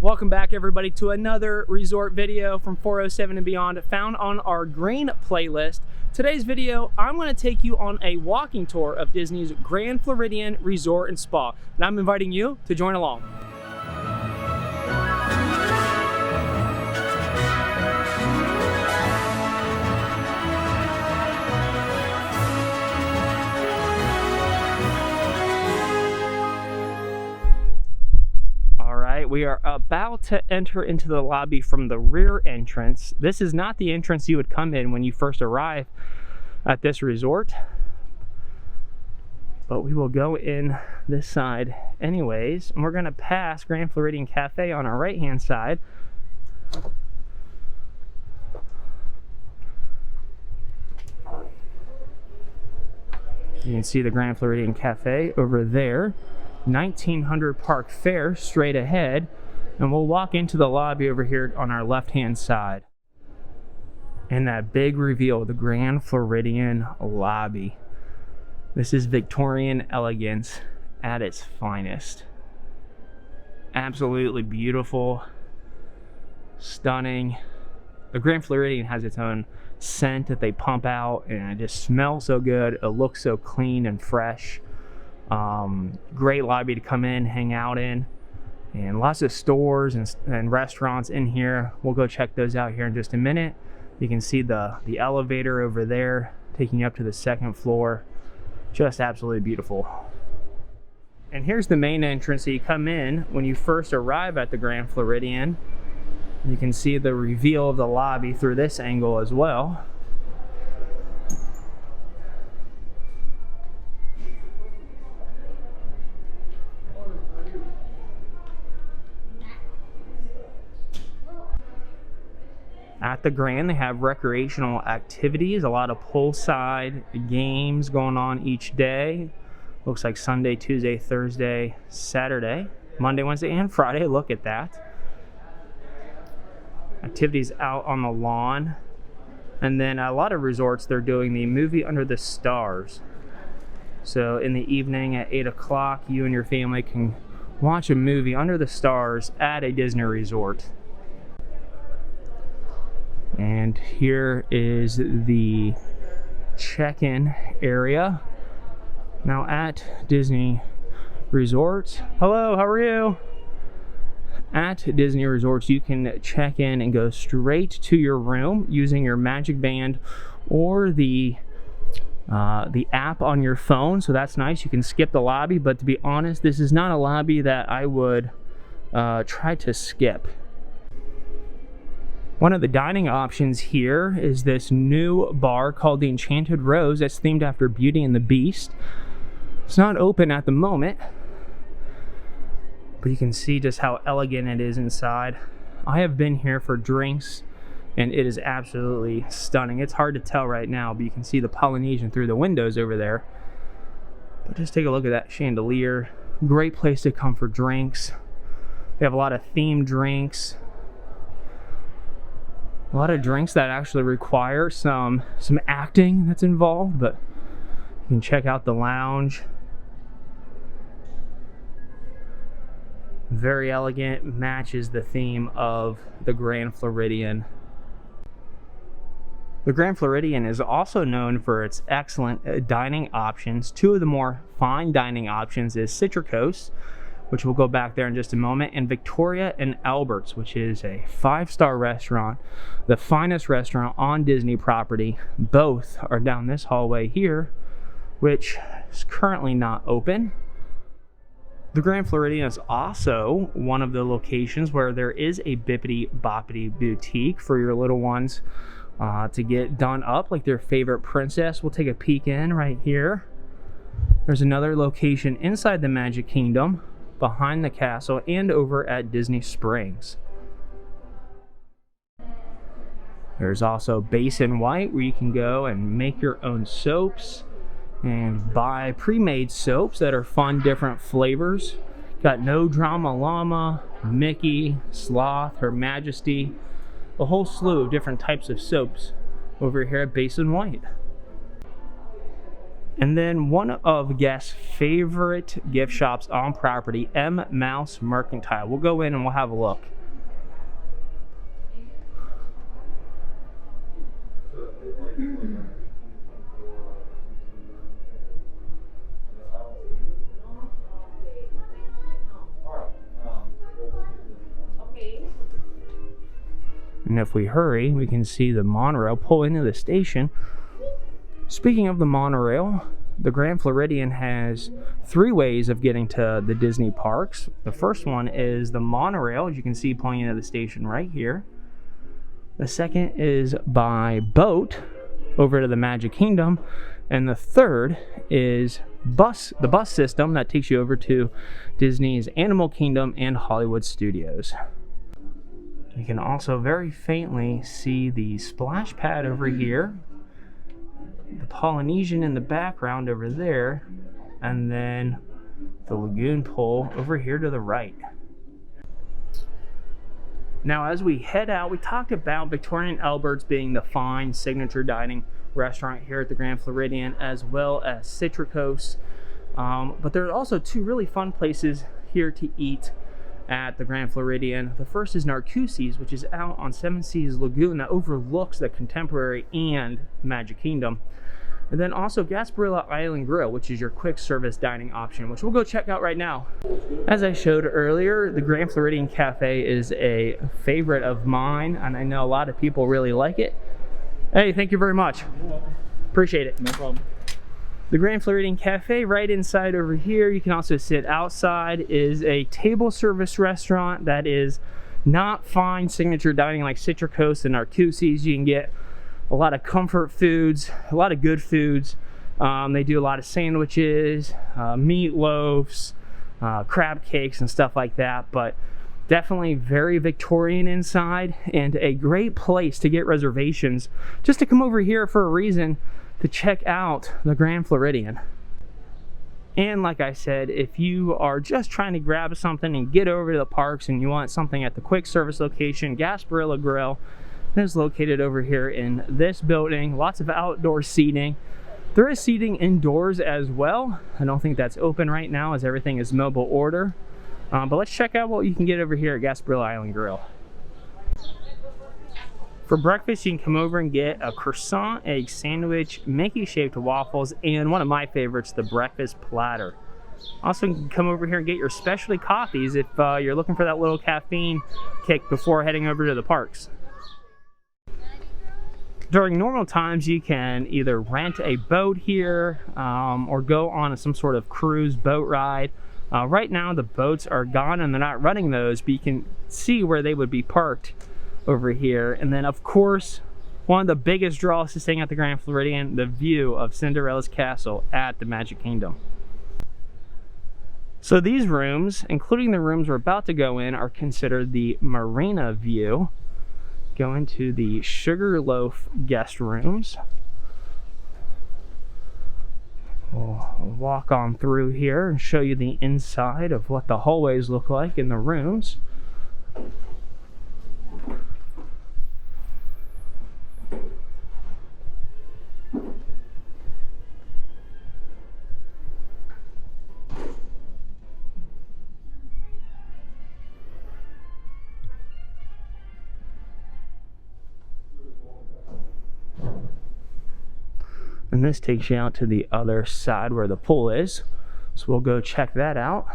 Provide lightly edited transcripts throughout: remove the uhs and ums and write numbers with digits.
Welcome back everybody to another resort video from 407 and Beyond found on our green playlist. Today's video, I'm going to take you on a walking tour of Disney's Grand Floridian Resort and Spa, and I'm inviting you to join along. We are about to enter into the lobby from the rear entrance. This is not the entrance you would come in when you first arrive at this resort, but we will go in this side anyways, and we're going to pass Grand Floridian Cafe on our right hand side. You can see the Grand Floridian Cafe over there. 1900 Park Fair straight ahead, and we'll walk into the lobby over here on our left hand side. And that big reveal, the Grand Floridian lobby. This is Victorian elegance at its finest. Absolutely beautiful, stunning. The Grand Floridian has its own scent that they pump out, and it just smells so good. It looks so clean and fresh. Great lobby to come in, hang out in, and lots of stores and restaurants in here. We'll go check those out here in just a minute. You can see the elevator over there taking you up to the second floor. Just absolutely beautiful. And here's the main entrance that you come in when you first arrive at the Grand Floridian. You can see the reveal of the lobby through this angle as well. At the Grand, they have recreational activities, a lot of poolside games going on each day. Looks like Sunday, Tuesday, Thursday, Saturday, Monday, Wednesday, and Friday. Look at that. Activities out on the lawn. And then a lot of resorts, they're doing the movie under the stars. So in the evening at 8 o'clock, you and your family can watch a movie under the stars at a Disney resort. And here is the check-in area. Now at Disney Resorts, hello, how are you? At Disney Resorts, you can check in and go straight to your room using your Magic Band or the app on your phone. So that's nice. You can skip the lobby, but to be honest, this is not a lobby that I would try to skip. One of the dining options here is this new bar called the Enchanted Rose that's themed after Beauty and the Beast. It's not open at the moment, but you can see just how elegant it is inside. I have been here for drinks, and it is absolutely stunning. It's hard to tell right now, but you can see the Polynesian through the windows over there. But just take a look at that chandelier. Great place to come for drinks. They have a lot of themed drinks. A lot of drinks that actually require some acting that's involved, but you can check out the lounge. Very elegant, matches the theme of the Grand Floridian. The Grand Floridian is also known for its excellent dining options. Two of the more fine dining options is Citricos, which we'll go back there in just a moment, and Victoria and Albert's, which is a 5-star restaurant, the finest restaurant on Disney property. Both are down this hallway here, which is currently not open. The Grand Floridian is also one of the locations where there is a Bippity Boppity boutique for your little ones to get done up like their favorite princess. We'll take a peek in right here. There's another location inside the Magic Kingdom, behind the castle, and over at Disney Springs. There's also Basin White, where you can go and make your own soaps and buy pre-made soaps that are fun, different flavors. Got No Drama Llama, Mickey, Sloth, Her Majesty, a whole slew of different types of soaps over here at Basin White. And then one of guests' favorite gift shops on property, M. Mouse Mercantile. We'll go in and we'll have a look. And if we hurry, we can see the monorail pull into the station. Speaking of the monorail, the Grand Floridian has 3 ways of getting to the Disney parks. The first one is the monorail, as you can see pulling into the station right here. The second is by boat over to the Magic Kingdom. And the third is the bus system that takes you over to Disney's Animal Kingdom and Hollywood Studios. You can also very faintly see the splash pad over here, the Polynesian in the background over there, and then the lagoon pool over here to the right. Now as we head out, we talked about Victorian Albert's being the fine signature dining restaurant here at the Grand Floridian, as well as Citricos. But there are also 2 really fun places here to eat at the Grand Floridian. The first is Narcoossee's, which is out on Seven Seas Lagoon that overlooks the Contemporary and Magic Kingdom. And then also Gasparilla Grill, which is your quick service dining option, which we'll go check out right now. As I showed earlier, the Grand Floridian Cafe is a favorite of mine, and I know a lot of people really like it. Hey, thank you very much. Appreciate it. No problem. The Grand Floridian Cafe right inside over here. You can also sit outside. Is a table service restaurant that is not fine signature dining like Citricos and Narcoossee's. You can get a lot of comfort foods, a lot of good foods. They do a lot of sandwiches, meatloafs, crab cakes and stuff like that, but definitely very Victorian inside and a great place to get reservations just to come over here for a reason to check out the Grand Floridian. And like I said, if you are just trying to grab something and get over to the parks and you want something at the quick service location, Gasparilla Grill is located over here in this building. Lots of outdoor seating. There is seating indoors as well. I don't think that's open right now as everything is mobile order. But let's check out what you can get over here at Gasparilla Grill. For breakfast, you can come over and get a croissant egg sandwich, Mickey-shaped waffles, and one of my favorites, the breakfast platter. Also, you can come over here and get your specialty coffees if you're looking for that little caffeine kick before heading over to the parks. During normal times, you can either rent a boat here or go on some sort of cruise boat ride. Right now, the boats are gone and they're not running those, but you can see where they would be parked over here. And then of course, one of the biggest draws to staying at the Grand Floridian, the view of Cinderella's castle at the Magic Kingdom. So these rooms, including the rooms we're about to go in, are considered the marina view. Go into the Sugarloaf guest rooms. We'll walk on through here and show you the inside of what the hallways look like in the rooms. And this takes you out to the other side where the pool is. So we'll go check that out.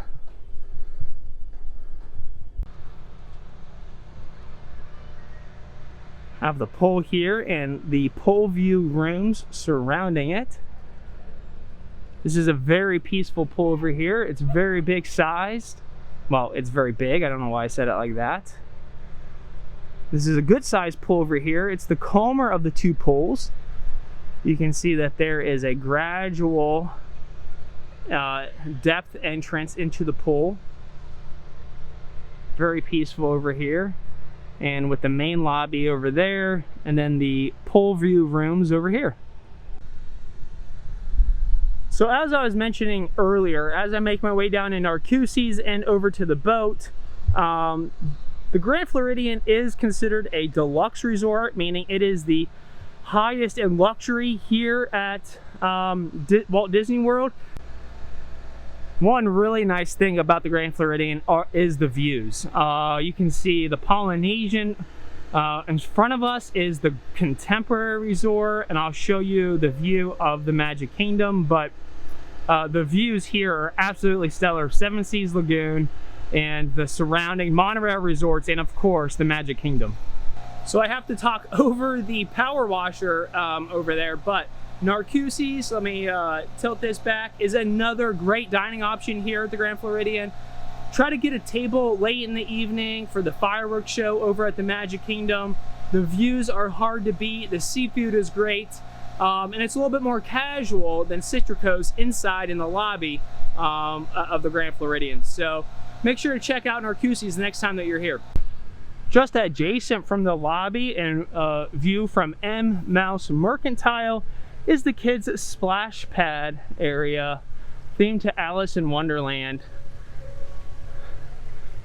Have the pool here and the pool view rooms surrounding it. This is a very peaceful pool over here. It's very big sized. Well, it's very big. I don't know why I said it like that. This is a good sized pool over here. It's the calmer of the 2 pools. You can see that there is a gradual depth entrance into the pool. Very peaceful over here. And with the main lobby over there, and then the pool view rooms over here. So as I was mentioning earlier, as I make my way down in Narcoossee's and over to the boat, the Grand Floridian is considered a deluxe resort, meaning it is the highest in luxury here at Walt Disney World. One really nice thing about the Grand Floridian is the views. You can see the Polynesian. In front of us is the Contemporary Resort, and I'll show you the view of the Magic Kingdom, but the views here are absolutely stellar. Seven Seas Lagoon and the surrounding monorail resorts, and of course the Magic Kingdom. So I have to talk over the power washer over there, but Narcoossee's, let me tilt this back, is another great dining option here at the Grand Floridian. Try to get a table late in the evening for the fireworks show over at the Magic Kingdom. The views are hard to beat, the seafood is great, and it's a little bit more casual than Citricos inside in the lobby of the Grand Floridian. So make sure to check out Narcoossee's the next time that you're here. Just adjacent from the lobby and view from M Mouse Mercantile is the kids' splash pad area themed to Alice in Wonderland.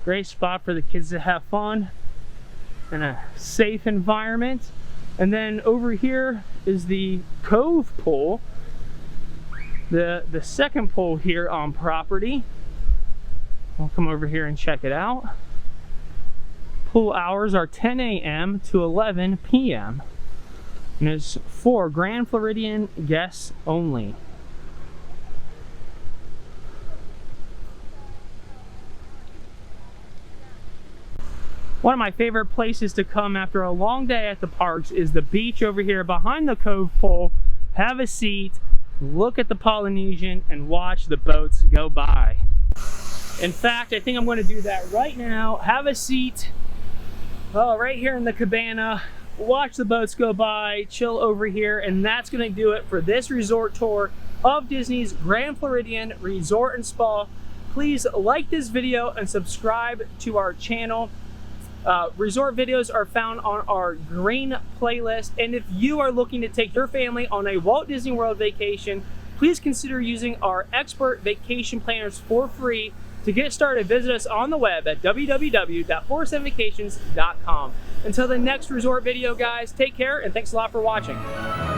Great spot for the kids to have fun in a safe environment. And then over here is the Cove Pool, the second pool here on property. We'll come over here and check it out. Pool hours are 10 a.m. to 11 p.m. and is for Grand Floridian guests only. One of my favorite places to come after a long day at the parks is the beach over here behind the Cove Pool. Have a seat, look at the Polynesian, and watch the boats go by. In fact, I think I'm going to do that right now. Have a seat right here in the cabana, watch the boats go by, chill over here, and that's going to do it for this resort tour of Disney's Grand Floridian Resort and Spa. Please like this video and subscribe to our channel. Resort videos are found on our green playlist, and if you are looking to take your family on a Walt Disney World vacation, please consider using our expert vacation planners for free. To get started, visit us on the web at www.407vacations.com. Until the next resort video, guys, take care and thanks a lot for watching.